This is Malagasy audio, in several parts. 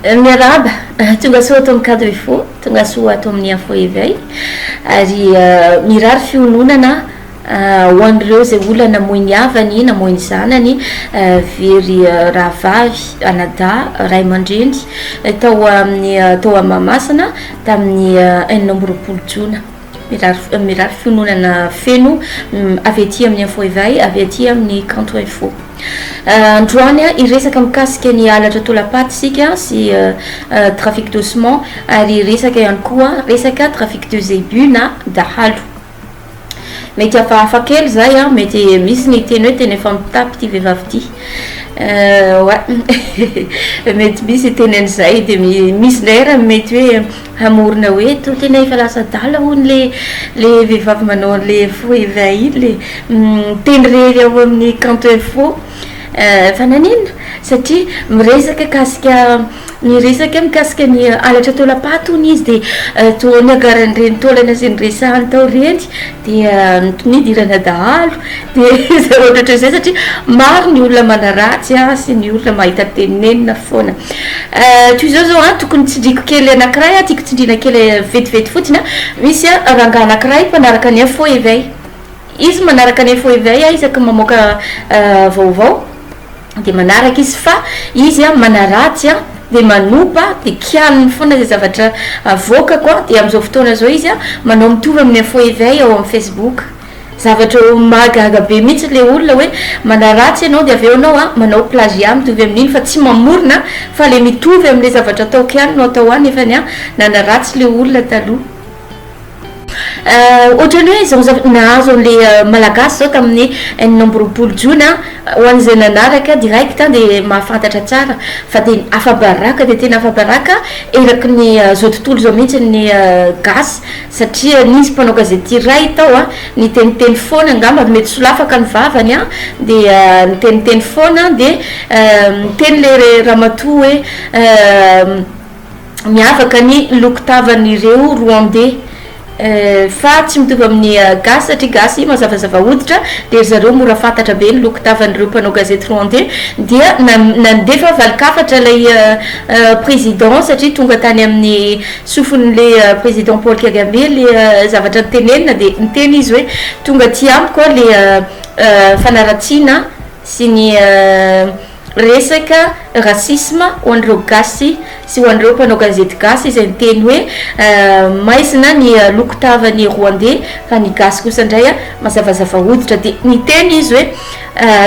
miaraba tonga soa ato amin'ny cadre fo tonga soa ato amin'ny info éveil ary mirary fiononana ho an'ireo zay olana namoiny avany namoiny zanany very rahavavy anada ray aman-dreny tao amin'ny tao Mahamasina tamin'ny 9 jona mirary fiononana feno avy aty amin'ny info éveil avy aty amin'ny canto info. Androany iresaka mikasika ny halatra tolapaty sika sy trafic doucement ary resaka ihany koa resaka trafic de zébu na dahalo mety hafahafa kely zay mety misy ny teny hoe teny efa mitapy ty vehivavy ty mety misy teny an'izay de misy lera mety hoe hamorona hoe to tena efa lasa dala hono le vehivavy manao le fo éveil le teny rery ao amin'ny canto info fananina satria miresaka mikasika ny halatra tolapaty hony izy de to niagarany reny tolana zay nyresahany tao reny de nidirana dahalo de ohatra zay satria maro ny olona manaratsy sy ny olona mahita teninenina foana toy zao tokony tsindriko kely anankiray tiako tsindrina kely vetivety fotsiny misy rangahy anankiray mpanaraka ny info éveil izy manaraka ny info éveil isaky mamoaka vaovao de manaraka izy fa izy manaratsy de manopa de kialiny foana zay zavatra avoakako de am'izao fotoana zao izy manao mitovy amin'ny info éveil ao amin'ny Facebook zavatra mahagaga be mihitsy le olona hoe manaratsy ianao de avy eo anao manao plagiat mitovy amin'iny fa tsy mamorona fa le mitovy amin'le zavatra atao kialiny no atao nefa ny nanaratsy le olona taloha ohatrany hoe zao nahazo an'le malagasy zao tamin'ny 9 jona ho an'izay nanaraka direct de mahafantatra tsara fa de afabaraka de tena afabaraka eraky ny zao tontolo zao mihitsy ny gasy satria nisy mpanao gazety iray tao ny teniteny foana angamba mety solafaka ny vavany de ny teniteny foana de teny le ramatoa hoe miavaka ny lokitavan'ireo rwandais fa tsy mitovy amin'ny gasy satria gasy mazavazava hoditra de zareo mora fantatra be ny lokitavan'ireo mpanao gazety rwandais dia nandefa valikafatra lay président satria tonga tany amin'ny sofon'le président Paul Kagame le zavatra tenenina de niteny izy hoe tonga ty amiko le fanaratsiana sy ny resaka racisme ho an'ireo gasy sy ho an'ireo mpanao gazety gasy izay niteny hoe maizina ny lokitavany rwandais fa ny gasy kosa indray mazavazava hoditra de niteny izy hoe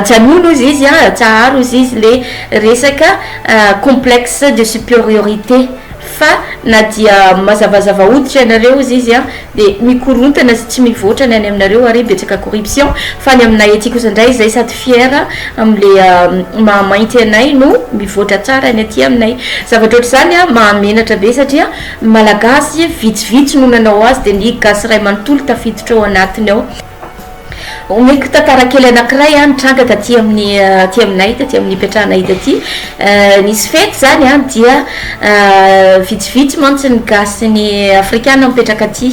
janono izy tsaharo izy le resaka complexe de supériorité fa na dia mazavazava hoditra ianareo izy de mikorontana sy tsy mivoatra ny any aminareo ary betsaka corruption fa ny aminay aty kosa indray zay sady fiera am'le mahamainty anay no mivoatra tsara ny aty aminay zavatra ohatry zany mahamenatra be satria malagasy vitsivitsy no nanao azy de ny gasy ray manontolo tafiditra ao anatiny ao omeko tantara kely anankiray nitranga taty aminay taty amin'ny petrahanay taty nisy fety zany dia vitsivitsy mantsy ny gasy ny afrikana mipetraka aty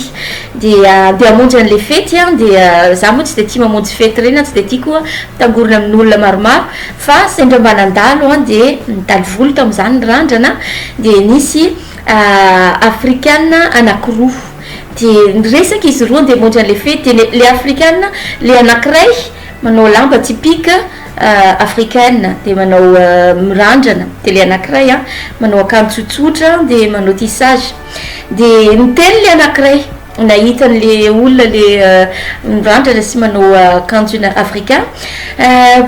de amonjy an'le fety de za moa tsy de tia mamonjy fety reny tsy de tiako tangorona amin'olona maromaro fa sendra mba nandalo de nitaly volo tam'izany ny randrana de nisy afrikana anankiroa de resaka izy roa de monjy an'le fety le africaine le anankiray manao lamba typique africaine de manao mirandrana de le anankiray manao akanjo tsotsotra de manao tissage de niteny le anankiray nahita an'le olona le mirandrana sy manao akanjo africain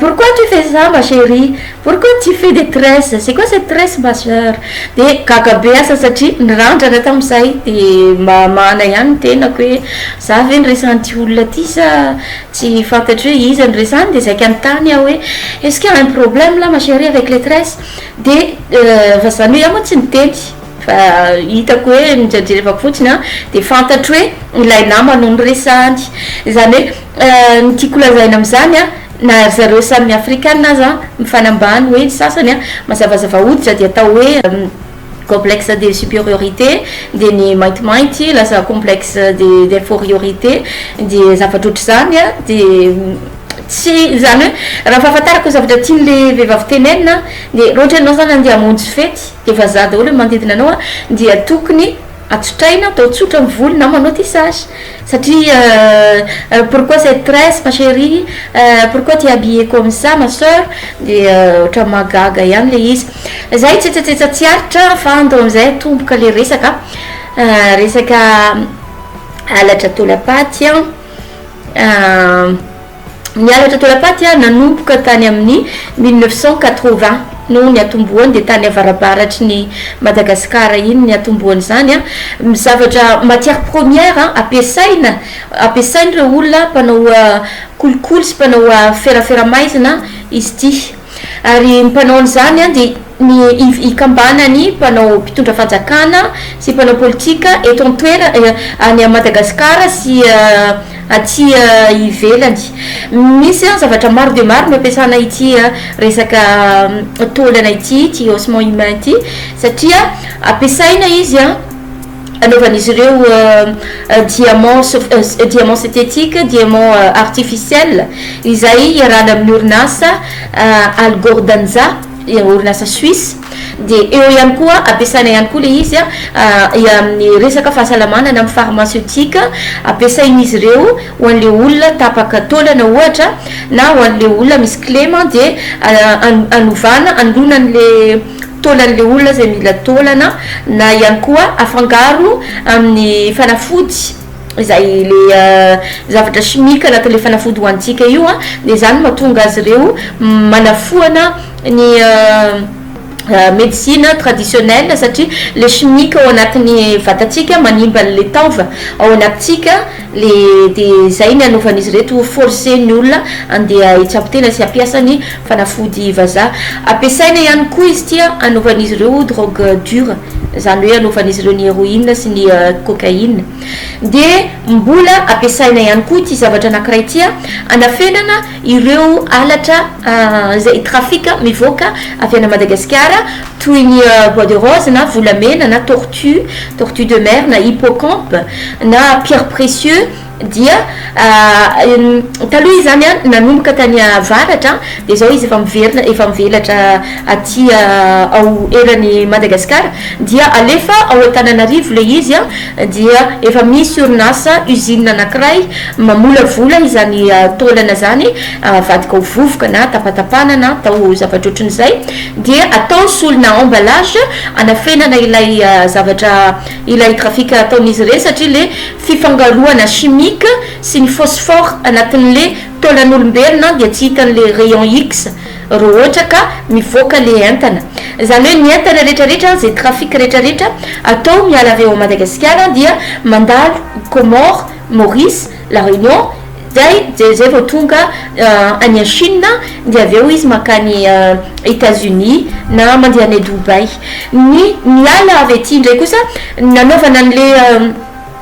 pourquoi tu fais ça ma chérie, pourquoi tu fais des tresses, c'est quoi cette tresse ma sœur de gagabe asa satria nirandrana tam'izay de mamana ihany tenako hoe za ve nyresanty olona ty sa tsy fantatry hoe izy nyresany de zay kanontany aho hoe est-ce qu'il y a un problème là ma chérie avec les tresses de vazany hoe moa tsy niteny fa hitako hoe mijerejerevako fotsiny de fantatry hoe ilay namano nyresany zany hoe nytiako lazaina am'izany na zareo samy africaine za mifanambany hoe sasany mazavazava hoditra de atao hoe complexe de supériorité de ny maintimainty lasa complexe d'infériorité de zavatra ohatry zany de tsy zany hoe raha fahafantarako zavatra tian'le vehivavy tenenina de raha ohatra anao zany andeha hamonjy fety de vazaha daholo hoe manodidina anao a dia tokony atsotraina atao tsotra amin'ny volo na manao tissage satria pourquoi cette tresse ma chérie pourquoi tu es habillée comme ça ma sœur de ohatra magaga ihany le izy zay tsetsatetsa tsy aritra fa andao am'izay tomboka le resaka alatra tolapaty ny alatra tolapaty nanomboka tany amin'ny 1980 no ny atomboany de tany avarabaratry ny Madagasikara iny ny atomboany zany a zavatra matière première ampiasain'ireo olona mpanao kolikoly sy mpanao ferafera-maizina izy ty ary mpanao an'izany a de ny ikambanany mpanao mpitondra fanjakana sy mpanao politika eto antoera any a Madagasikara sy aty ivelany misy zavatra maro de maro no ampiasana ity resaka taolana ity osement humain ity satria ampiasaina izy anaovan'izy ireo diamant synthétique diamant artificiel izay iarahana amin'ny orinasa Algordanza orinasa Suisse de eo ihany koa ampiasaina ihany koa le izy amin'ny resaka fahasalamana na amin'ny pharmaceutique ampiasain'izy ireo ho an'le olona tapaka taolana ohatra na ho an'le olona misy cléma de anovana andona an'le taolan'le olona zay mila taolana na ihany koa afangaro amin'ny fanafody zay le zavatra chimique anatin'le fanafody hoantsika io de zany mahatonga azy ireo manafoana ny médecine traditionnelle satria le chimique ao anatin'ny vatatsika manimba le taova ao anatsika le de zay ny anaovan'izy reto forcé ny olona andeha hitsapotena sy ampiasany fanafody vazaha ampiasaina ihany koa izy tia anaovan'izy ireo drogue dure zany hoe anaovan'izy ireo ny héroïne sy ny cocaïne de mbola ampiasaina ihany koa ty zavatra anankiray tia anafenana ireo alatra zay trafika mivoaka avy ana Madagasikara toy ny bois de rose na volamena na tortue de mer na hippocampe na pierre précieux dia taloha izany nanomboka tany avaratra de zao izy efa mivelatra aty ao eran'ny Madagasikara dia alefa ao Antananarivo le izy dia efa misy orinasa usine anankiray mamolavola izany taolana zany vadika ho vovoka na tapatapana na atao zavatra ohatran'izay dia atao solona emballage anafenana ilay zavatra ilay trafika ataon'izy ireny satria le fifangaroana chimique sy ny phosphore anatin'le taolan'olombelona dia tsy hitan'le rayon X ro ohatra ka mivoaka le entana zany hoe ny entana rehetrarehetra zay trafika rehetrarehetra atao miala avy ao Madagasikara dia mandalo Comores, Maurice, La Réunion zay vao tonga any Chine de avy eo izy makany États-Unis na mandeha any Dubai ny ala avy aty ndray kosa nanaovana an'le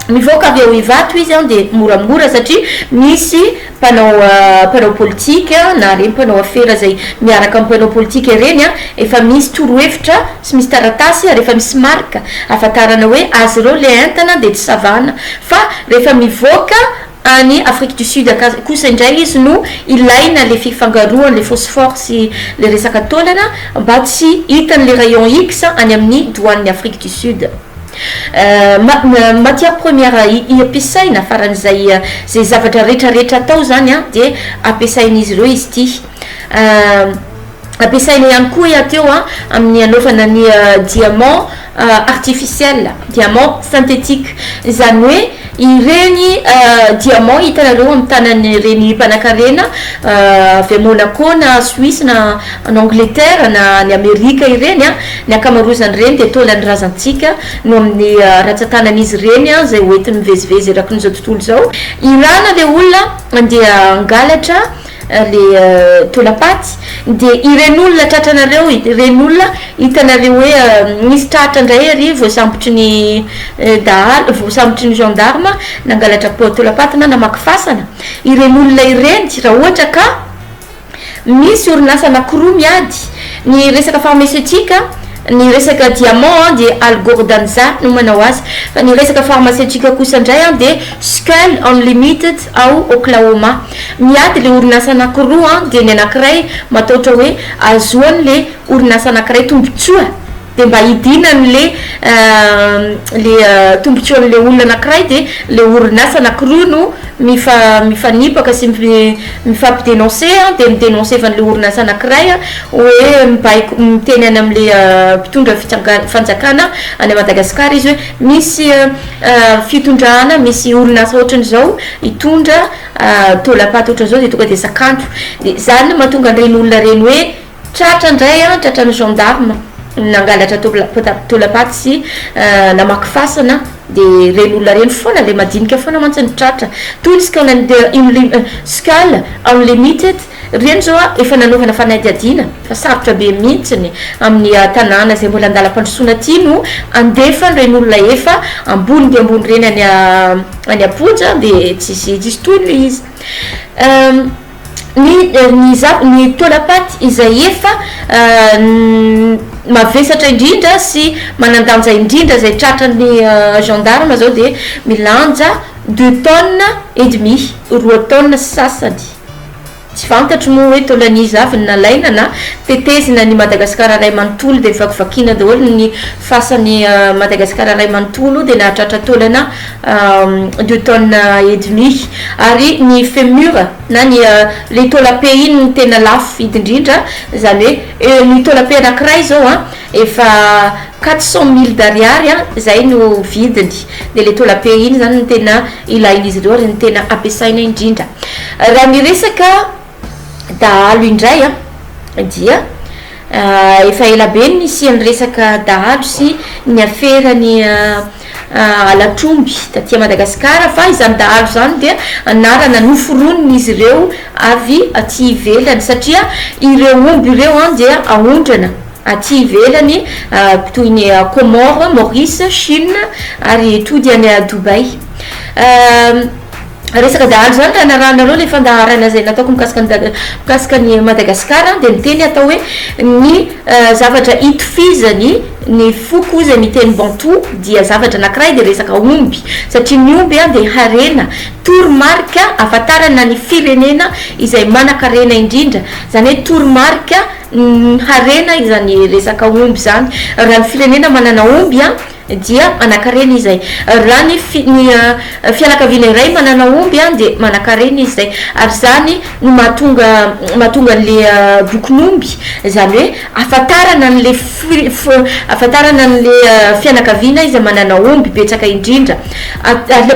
mivoaka avy eo ivato izy de moramora satria misy mpanao politique na reny mpanao afera zay miaraka amin'ny mpanao politique ireny efa misy torohevitra sy misy taratasy ary efa misy marka ahafantarana hoe azy ireo le entana de tsy savana fa rehefa mivoaka any Afrique du Sud kosa indray izy no ilaina le fifangaroany le phosphore sy le resaka taolana mba tsy hitan'le rayon X any amin'ny douane Afrique du Sud matière première ampiasaina faran'izay zay zavatra rehetrarehetra atao zany de ampiasain'izy ireo izy ty ampiasaina ihany koa iateo amin'ny anaovana ny diamant artificiel diamant synthétique zany hoe ireny diamant hitanareo amin'ny tanany reny mpanakarena avy Monaco na Suisse na en Angleterre na ny Amerika ireny ny akamarozany reny de taolan'ny razantsika no amin'ny ratsatanan'izy reny zay hoentiny mivezivezy erakin'izao tontolo zao irana le olona andeha angalatra le tolapaty de ireny olona tratranareo ireny olona hitanareo hoe misy tratra indray ary voasambotry ny voasambotry ny gendarme nangalatra tolapaty na namaky fasana ireny olona ireny raha ohatra ka misy orinasa anankiroa miady ny resaka pharmaceutique ny resaka diamant de algordanza no manao azy fa ny resaka pharmaceutique kosa ndray de Skull Unlimited ao Oklahoma miady le orinasa anankiroa de ny anankiray mataotra hoe azoany le orinasa anankiray tombotsoa de mba hidinany le tombotsoan'le olona anankiray de le orinasa anankiroa no mifanipaka sy mifampidenonce de midénonce van'le orinasa anankiray hoe miteny any am'le mpitondra fanjakana any Madagasikara izy hoe misy fitondrana misy orinasa ohatran'izao hitondra tolapaty ohatran'izao de tonga de sakantro de zany mahatonga an'ireny olona reny hoe tratra ndray tratrany gendarme nangalatra tolapaty sy namaky fasana de reny olona reny foana le madinika foana mantsy ny tratra toy ny Skull Unlimited reny zao efa nanaovana fanadiadina fa sarotra be mihitsiny amin'ny tanàna zay mbola andalam-pandrosoana ty no andefa reny olona efa ambony de ambony reny any aponja de tsisy toy izy ny tolapaty izay efa mavesatra indrindra sy manandanja indrindra zay tratran'ny gendarme zao de milanja 2 tonnes et demi 2 tonnes sasany tsy fantatro moa hoe tolaniza avy ny nalaina na tetezina ny Madagasikara ray manontolo de vakivakina daholo ny fasan'ny Madagasikara ray manontolo de nahatratra tolana 2 tonnes et demi ary ny fémur na ny le tolape iny ny tena lafo vidy indrindra zany hoe ny tolape anankiray zao efa 400 000 d'ariary zay no vidiny de le tolape iny zany ny tena ilain'izy ireo ary ny tena ampiasaina indrindra raha miresaka dahalo indray dia efa ela be ny siany resaka dahalo sy ny aferany alatromby taty Madagasikara fa izany dahalo zany dia anarana noforoniny izy ireo avy aty ivelany satria ireo omby ireo dia aondrana aty ivelany toy ny Comore, Maurice, Chine ary tody any Dubai resaka dahalo zany raha naranareo le fandaharana zay nataoko mikasika ny Madagasikara de miteny atao hoe ny zavatra itofizany ny foko zay miteny bantou dia zavatra anankiray de resaka omby satria ny omby de harena toromarika afatarana ny firenena izay manan-karena indrindra zany hoe toromarika harena izany resaka omby zany raha ny firenena manana omby dia anakarena izay raha ny fianakaviana iray manana omby de manakarena izy zay ary zany no mahatonga le bokon'omby zany hoe afatarana n'le fianakaviana izy manana omby betsaka indrindra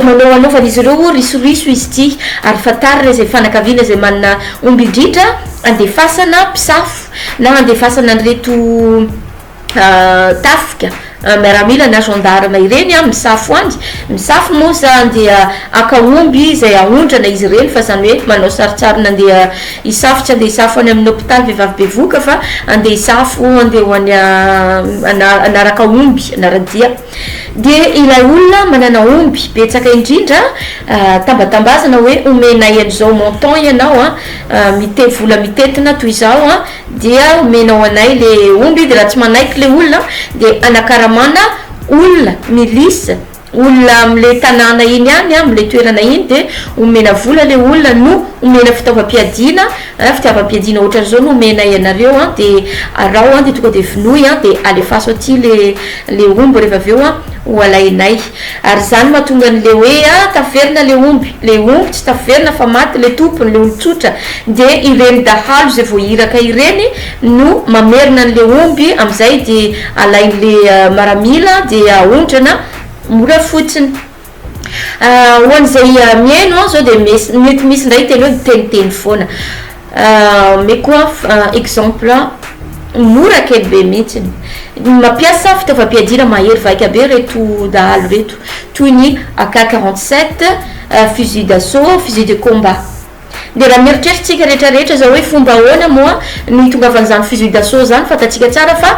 manaovan'izy ireo risoriso izy ty ary fatarina izay fianakaviana zay manana omby indrindra andefasana mpisafo na andefasana an'ireto tafika miaramila na gendarme ireny misafo andy misafo moa zany dia akaomby zay aondrana izy ireny fa zany hoe manao saritsarina andeha isafo tsy andeha isafo any amin'ny hôpitaly vehivavy bevoka fa andeha isafo andeha ho any anaraka omby anaradia de ilay olona manana omby betsaka indrindra tambatambazana hoe omenay an'izao montant ianao vola mitetina toy izao dia omenao anay le omby de raha tsy manaiky le olona de anakaramana olona milisy olona amle tanàna iny any amle toerana iny de omena vola le olona no omena fitaovam-piadina fitaovam-piadina ohatran'izao no omena ianareo de arao de tonga de vinoy de alefaso aty le omby rehefa aveo ho alainay ary zany mahatonga an'le hoe taverina le omby tsy taverina fa maty le tompony le olon-tsotra de ireny dahalo zay vao iraka ireny no mamerina an'le omby am'izay de alain'le maramila de aondrana mora fotsiny hoan'izay miaino zao de mety misy ndray teny hoe teniteny foana me koa exemple mora kely be mihitsiny mampiasa fitaovam-piadina mahery vaika be reto dahalo reto toy ny AK-47 fusil d'assaut fusil de combat de raha mieritreritsika rehetrarehetra zao hoe fomba ahoana moa ny tongavan'izany fusil d'assaut zany fatatsika tsara fa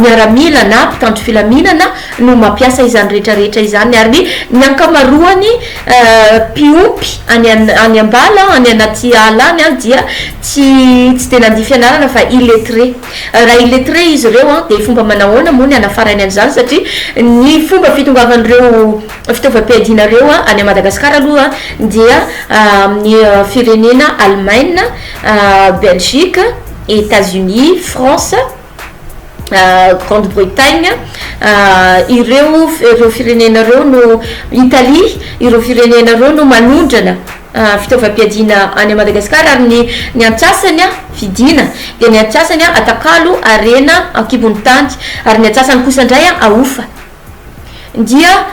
miaramila na mpitandro filaminana no mampiasa izany rehetrarehetra izany ary ny ankamaroany mpiompy any ambala any anaty ala any dia tsy de nandia fianarana fa illettré raha illettré izy ireo de fomba manahoana moa ny anafarany an'izany satria ny fomba fitongavan'ireo fitaovam-piadinareo any Madagasikara aloha dia ny firenena Allemagne, Belgique, États-Unis, France, Grande-Bretagne, ireo firenenareo no Italie, ireo firenenareo no manondrana fitaovam-piadina any Madagasikara ary ny antsasany vidina de ny antsasany atakalo arena ankibony tany ary ny antsasany kosa indray aofa dia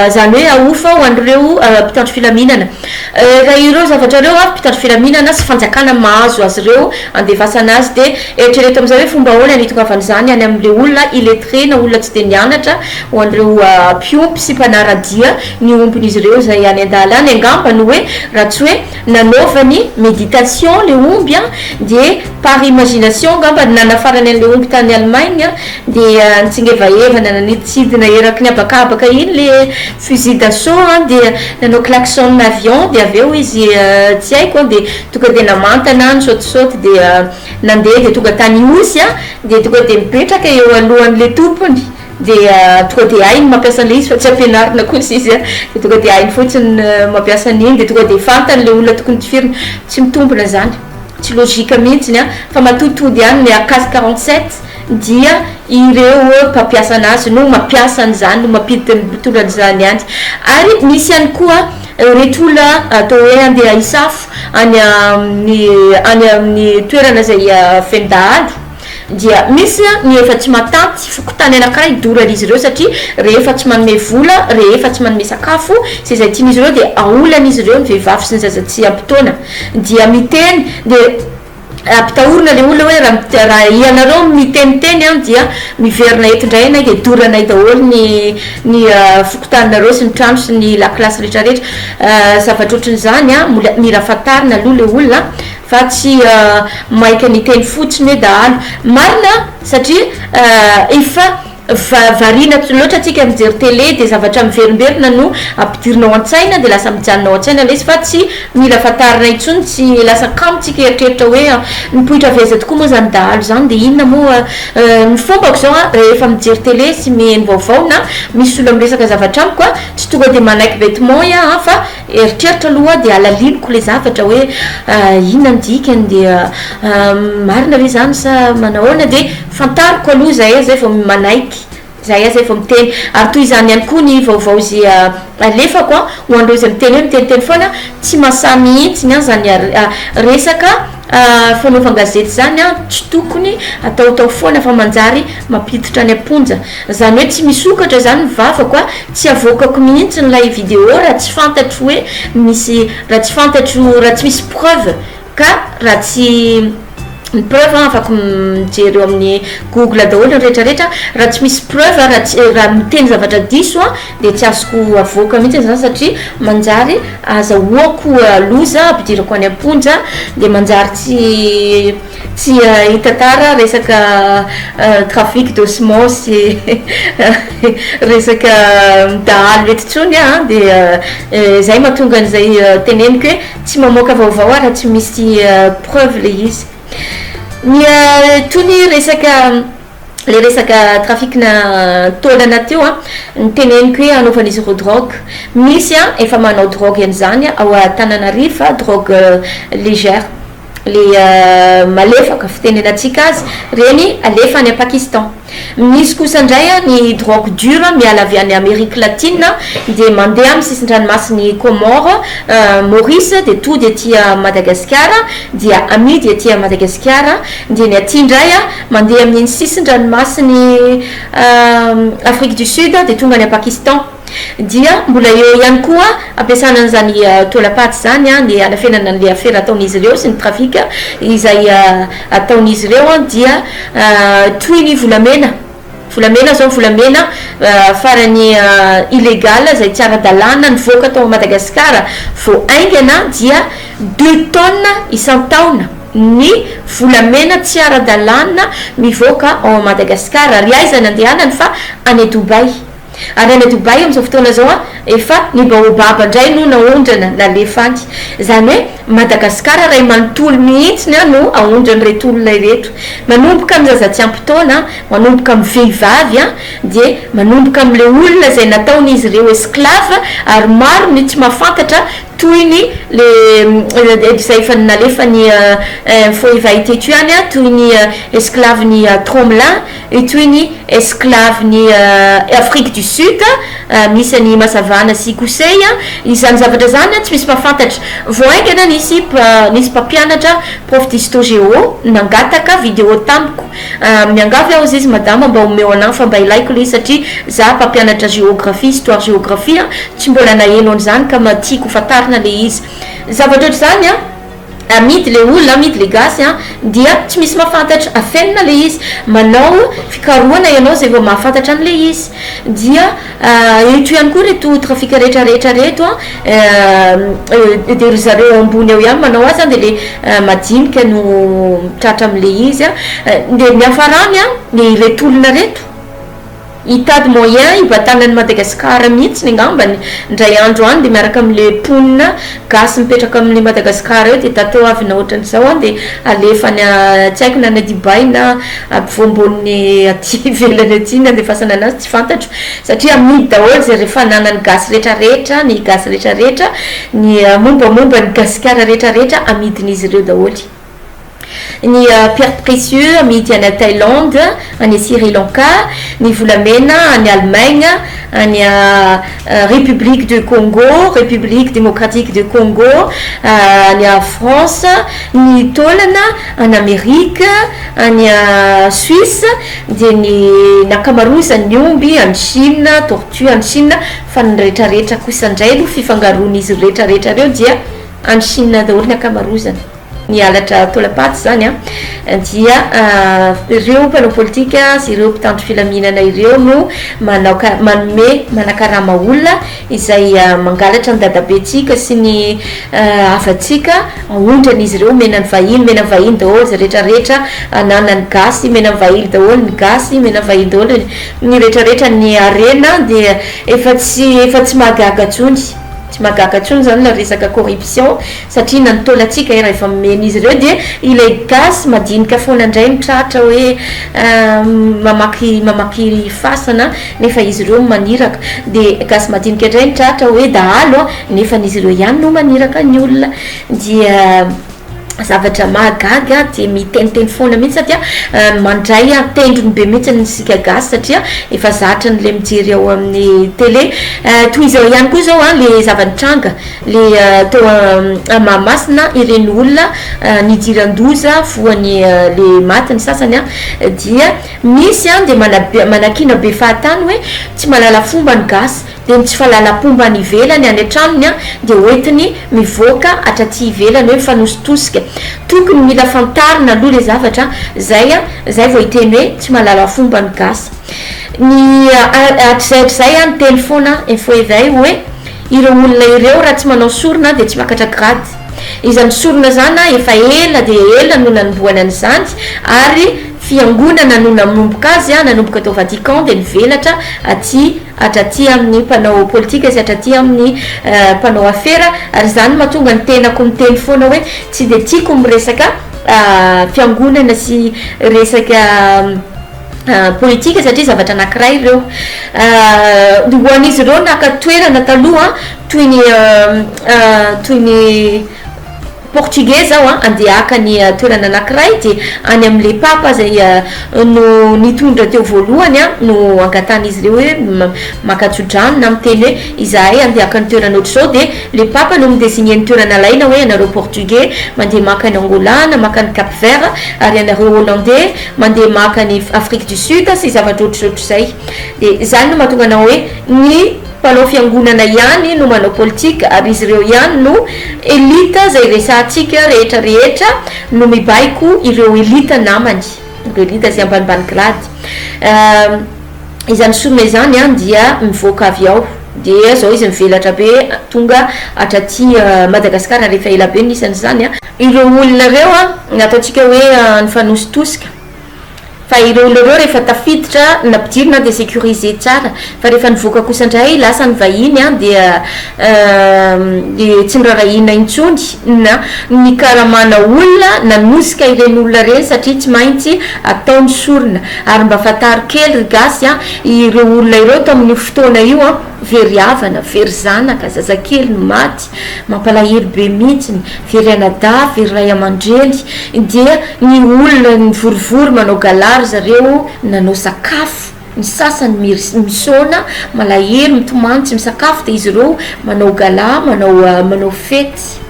zany hoe aofa ho an'ireo mpitandro filaminana raha ireo zavatra reo mpitandro filaminana sy fanjakana mahazo azy ireo andevasana azy de eritrereto am'izay hoe fomba ahoana ny tongavan'izany any am'le olona illettré na olona tsy de nianatra ho an'ireo mpiompy sy mpanaradia ny ompin'izy ireo zay any an-dala any angamba no hoe raha tsy hoe nanaovany méditation le omby de par imagination ngamba nanafarany an'le omby tany Allemagne de nitsingevaevana nanitsidina eraky ny abakabaka iny le fusil d'assaut de nanao klaxon avion de aveo izy tsy haiko de tonga de namantana nisaotisaoty de nandeha de tonga tany osy de tonga de mipetraka eo alohan'le tompony de tonga de hainy mampiasa an'le izy fa tsy ampianarina kosa izy de tonga de hainy fotsiny mampiasa an'iny de tonga de fantany le olona tokony tifirina tsy mitombona zany tsy logika mihitsiny fa matotody any ny ACAS 47 dia ireo mpampiasa anazy no mampiasa an'izany no mampiditra ny tolan'izany any ary misy ihany koa reto olona atao hoe andeha isafo any amin'ny toerana zay fendahalo dia misy ny efa tsy matanty fokotany anankiray dorany ireo satria rehefa tsy manome vola rehefa tsy manome sakafo sy zay tian'izy ireo de aolan'izy ireo ny vehivavy sy ny zaza tsy ampitoana dia miteny de apitahorina le olona hoe raha ianareo miteniteny dia miverina eto indray na de doranay daholo ny fokotaninareo sy ny trano sy ny lakilasy rehetrarehetra zavatra ohatran'izany mila fatarina aloha le olona fa tsy maika ny teny fotsiny hoe dahalo marina satria efa varina loatra atsika mijery télé de zavatra miverimberina no ampidirinao an-tsaina de lasa mijanonao an-tsaina le izy fa tsy mila fatarina intsony tsy lasa kamitsika eritreritra hoe nipoitra aveza tokoa moa zany dahalo zany de inona moa ny fombako zao rehefa mijery télé sy miheno vaovao na misy olo miresaka zavatra amiko tsy tonga de manaiky vêtement fa eritreritra aloha de alaliniko le zavatra hoe inona ny dikany de marina ve zany sa manahoana de fantariko aloha zay vao manaiky zay zay vao miteny ary toy izany ihany koa ny vaovao zay alefako ho andreo izy miteny hoe miteniteny foana tsy mahasa mihitsy zany resaka fanaovan-gazety zany tsy tokony ataotao foana fa manjary mampiditra ny amponja zany hoe tsy misokatra zany mivavako tsy avoakako mihitsy nylay vidéo raha tsy fantatro hoe misy raha tsy fantatro raha tsy misy preuve ka raha tsy ny preuve afaka mijery eo amin'ny Google daholo rehetrarehetra raha tsy misy preuve raha miteny zavatra diso de tsy azoko avoaka mihitsy zany satria manjary azahoako loza ampidirako any amponja de manjary tsy hitatara resaka trafic d'ossement sy resaka dahalo eto tsony de zay mahatonga an'izay teneniko hoe tsy mamoaka vaovao raha tsy misy preuve le izy ny tony le resaka trafikna taolana teo ny teneniko hoe anaovan'izy ireo drogue misy efa manao drogue an'izany ao Antananarivo fa drogue légère le malefaka fitenenatsika azy reny alefa any Pakistan misy kosa indray ny drogue dure miala avy any Amérique latine de mandeha amin'ny sisin-dranomasiny Comore Maurice de to de tia Madagasikara dia amidy aty Madagasikara de ny aty indray mandeha amin'ny sisin-dranomasiny Afrique du Sud de tonga any Pakistan dia mbola eo ihany koa ampiasana an'izany tolapaty zany ny anafenana an'le afera ataon'izy ireo sy ny trafika izay ataon'izy ireo dia toy ny volamena zao volamena farany illégal zay tsy ara-dalàna nivoaka atao Madagasikara vao aingana dia 2 tonnes isan-taona ny volamena tsy ara-dalàna mivoaka ao Madagasikara ary aizana andehanany fa any Dubai ary any Dubai am'izao fotoana zao a efa ny baobaba indray no naondrana nalefany zany hoe Madagasikara ray manontolo mihitsiny a no aondrany reto olona ireto manomboka amin'ny zaza tsy ampy-taona manomboka amin'ny vehivavy a de manomboka amin'le olona zay nataon'izy ireo esclave ary maro ny tsy mahafantatra toy ny le zay efa nalefa ny foeva itetu any a toy ny esclave ny Tromelin toy ny esclave ny Afrique du Sud misy ny Masavana sy Kosey izany zavatra zany tsy misy mahafantatra voaingana nisy mpampianatra prof d'histoire-géo nangataka vidéo tamiko miangavy aho izy madama mba omeo anahy fa mba ilaiko le satria za mpampianatra géographie histoire géographie tsy mbola naheno an'izany ka tiako fatarina le izy zavatra zany amidy le olona amidy le gasy dia tsy misy mahafantatra afenina le izy manao fikarohana ianao zay vao mahafantatra an'le izy dia eto ihany koa reto trafika rehetrarehetra reto de ry zareo ambony eo ihany manao azy de le madinika no tratra am'le izy de ny hafarany le reto olona reto hitady moyen hibatanany Madagasikara mihitsy ny angambany ndray andro any de miaraka am'le ponina gasy mipetraka amin'ny Madagasikara eo de tateo avy na ohatran'izao de alefany tsy haiko na ny Dubai na ampovoamboniny aty ivelany aty na de fasana anazy tsy fantatro satria amidy daholo zay rehefa nanany gasy rehetrarehetra ny gasy rehetrarehetra ny mombamomba ny Gasikara rehetrarehetra amidin'izy ireo daholy ny pierre précieux amidy any Thaïlande any Sri Lanka ny volamena any Allemagne any République de Congo République démocratique de Congo any France ny taolana any Amérique any Suisse de ny nakamarozany omby any Chine tortue any Chine fa ny rehetrarehetra kosa indray no fifangaroan'izy rehetrarehetra reo dia any Chine daholo ny akamarozany ny alatra tolapaty zany dia ireo mpanao politika sy ireo mpitandro filaminana ireo no manome manakarama olona izay mangalatra ny dadabentsika sy ny afatsika aondran'izy ireo menany vahiny daholo zay rehetrarehetra ananany gasy menany vahiny daholo ny gasy menany vahiny daholo ny rehetrarehetra ny arena de efa tsy mahagaga tsony tsy mahagaga tsony zany la resaka corruption satria nanitolatsika raha efa men'izy ireo de ilay gasy madinika foana indray mitratra hoe mamaky fasana nefa izy ireo maniraka de gasy madinika indray mitratra hoe dahalo nefa n'izy ireo ihany no maniraka ny olona dia zavatra mahagaga de miteniteny foana mihitsy satria mandray tendrony be mihitsy nysika gasy satria efa zatra n'le mijery ao amin'ny télé toy izao ihany koa zao le zavanitranga le teo Mahamasina ireny olona nidiran-doza voany le maty ny sasany dia misy de manakina be fahatany hoe tsy malala fomba ny gasy de tsy fahalala-pomba ny ivelany any an-tranony de hoentiny mivoaka atraty ivelany hoe mifanositosika tokony mila fantarina aloha le zavatra zay vao hiteny hoe tsy malala fomba ny gasy ny atr'zay ny telefona info izay hoe ireo olona ireo raha tsy manao sorona de tsy makatra grady izany sorona zany efa ela de ela no nanomboana an'izany ary fiangonana no nanomboka azy nanomboka tao Vatican de nivelatra atraty amin'ny mpanao politika sy atraty amin'ny mpanao afera ary zany mahatonga ny tenako miteny foana hoe tsy de tiako miresaka fiangonana sy resaka politika satria zavatra anankiray ireo hoan'izy ireo nakatoerana taloha toy ny portugais zao andehaka ny toerana anankiray de any am'le papa zay no nitondra teo voalohany no angatan'izy ireo hoe makatsodrano miteny hoe izahay andehaka ny toerana ohatr'izao de le papa no midésigné ny toerana laina hoe anareo portugais mandeha maka ny Angola na maka ny Cap Vert ary anareo hollandais mandeha maka ny Afrique du Sud sy zavatra ohatr'izay de zany no mahatonga anao hoe ny mpanao fiangonana ihany no manao politika ary izy ireo ihany no elita zay resatsika rehetrarehetra no mibaiko ireo elita namany ireo elita zay ambanimbany grady izany sorona izany dia mivoaka avy ao de zao izy mivelatra be tonga hatraty Madagasikara rehefa ela be nisany zany a ireo olona reo a nataontsika hoe nifanositosika fa ireo olona reo rehefa tafiditra na mpidirina de sécuriser tsara fa rehefa nivoaka kosa indray lasa ny vahiny a de tsy nirarahina intsony na ny karamana olona nanosika ireny olona reny satria tsy maintsy ataony sorona ary mba fatary kely gasy a ireo olona ireo to amin'ny fotoana io a very havana very zanaka zazakely no maty mampalahelo be mihitsiny very anada very ray aman-dreny dia ny olona ny vorivory manao galary zareo nanao sakafo ny sasany misona malahelo mitomantsy misakafo de izy ireo manao gala manao fety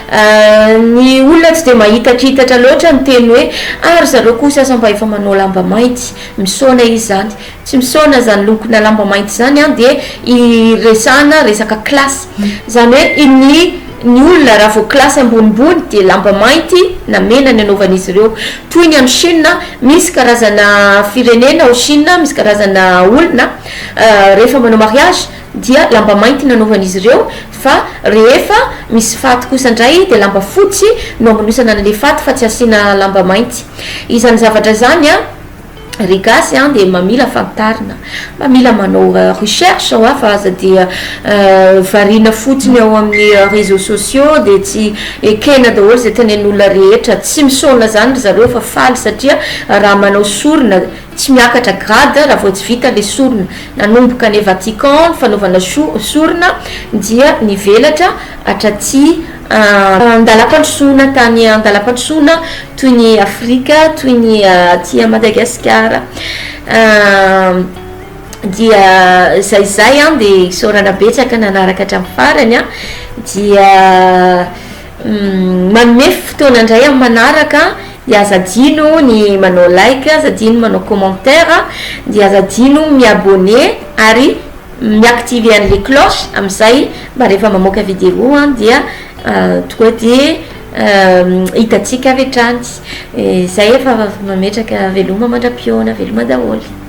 ny olona tsy de mahitatrihitatra loatra ny teny hoe ary zareo kosa asa mba efa manao lamba mainty misona izy zany tsy misona zany lokona lamba mainty zany a de iresana resaka klasy zany hoe ny olona raha vo klasy ambonimbony de lamba mainty na mena ny anaovan'izy ireo toy ny any Chine misy karazana firenena ao Chine misy karazana olona rehefa manao mariage dia lamba mainty nanaovan'izy ireo fa rehefa misy faty kosa indray de lamba fotsy no manosana an'le faty fa tsy asiana lamba mainty izany zavatra zany a rigasy a de mamila fantarina mamila manao recherche ao fa aza dia varina fotsiny ao amin'ny réseaux sociaux de tsy ekena daholo zay tenen'olona rehetra tsy misona zany zareo fa faly satria raha manao sorona tsy miakatra grade raha vao tsy vita le sorona nanomboka ny Vatican fanaovana sorona dia nivelatra hatraty andalam-pandrosoana tany andalam-pandrosoana toy ny Afrika toy ny aty Madagasikara dia zay a de sorana betsaka nanaraka hatramin'ny farany a dia manome fotoana indray amin'ny manaraka dia azadino ny manao like azadino manao commentaire dia azadino miabonné ary miactiver an'le cloche amin'izay mba rehefa mamoaka vidéo a dia tonga de hitatsika avy hatrany zay efa mametraka veloma mandram-piona veloma daholo